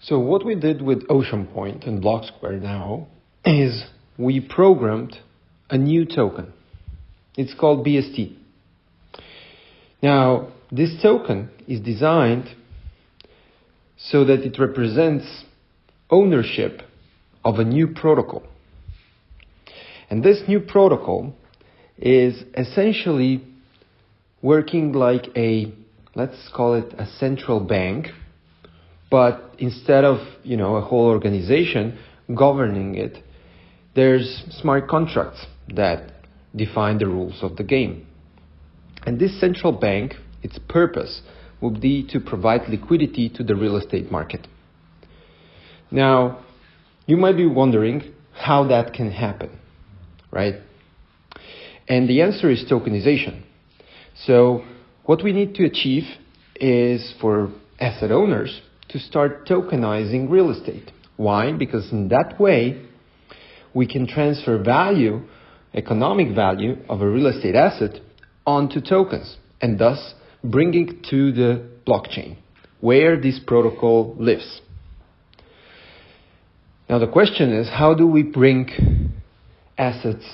So what we did with Oceanpoint and Blocksquare now is we programmed a new token. It's called BST. Now, this token is designed so that it represents ownership of a new protocol. And this new protocol is essentially working like let's call it a central bank, but instead of, a whole organization governing it, there's smart contracts that define the rules of the game. And this central bank, its purpose would be to provide liquidity to the real estate market. Now, you might be wondering how that can happen, right? And the answer is tokenization. So what we need to achieve is for asset owners to start tokenizing real estate. Why? Because in that way, we can transfer value, economic value of a real estate asset onto tokens and thus bring it to the blockchain where this protocol lives. Now the question is, how do we bring assets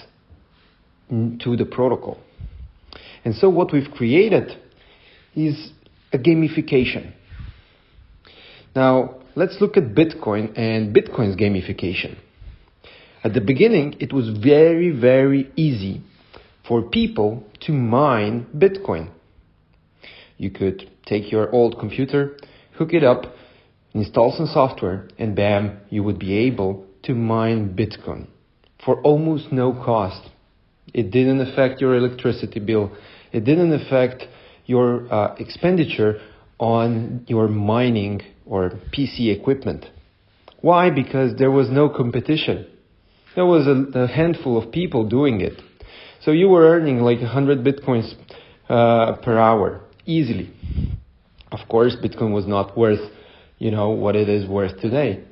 to the protocol? And so what we've created is a gamification. Now let's look at Bitcoin and Bitcoin's gamification. At the beginning, it was very, very easy for people to mine Bitcoin. You could take your old computer, hook it up, install some software, and bam, you would be able to mine Bitcoin for almost no cost. It didn't affect your electricity bill. It didn't affect your expenditure on your mining or PC equipment. Why? Because there was no competition. There was a handful of people doing it. So you were earning like 100 Bitcoins per hour, easily. Of course, Bitcoin was not worth, what it is worth today.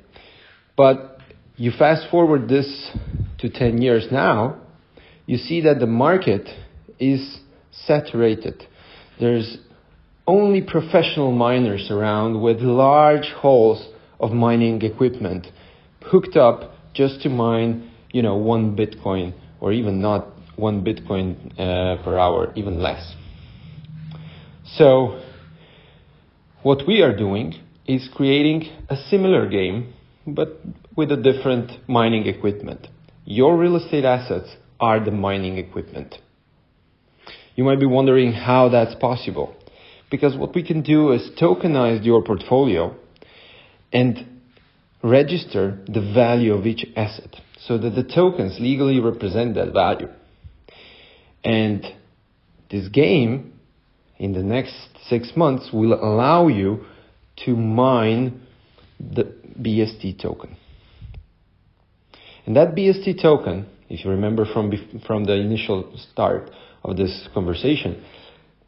But you fast forward this to 10 years now, you see that the market is saturated. There's only professional miners around with large halls of mining equipment hooked up just to mine, 1 Bitcoin, or even not 1 Bitcoin per hour, even less. So what we are doing is creating a similar game, but with a different mining equipment. Your real estate assets are the mining equipment. You might be wondering how that's possible. Because what we can do is tokenize your portfolio and register the value of each asset so that the tokens legally represent that value. And this game, in the next 6 months, will allow you to mine the BST token. And that BST token, if you remember from the initial start of this conversation,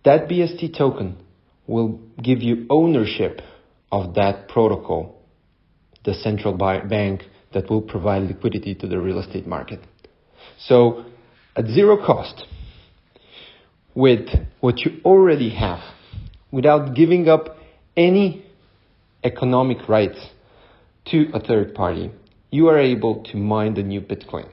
that BST token will give you ownership of that protocol, the central bank that will provide liquidity to the real estate market. So at zero cost, with what you already have, without giving up any economic rights to a third party, you are able to mine the new Bitcoin.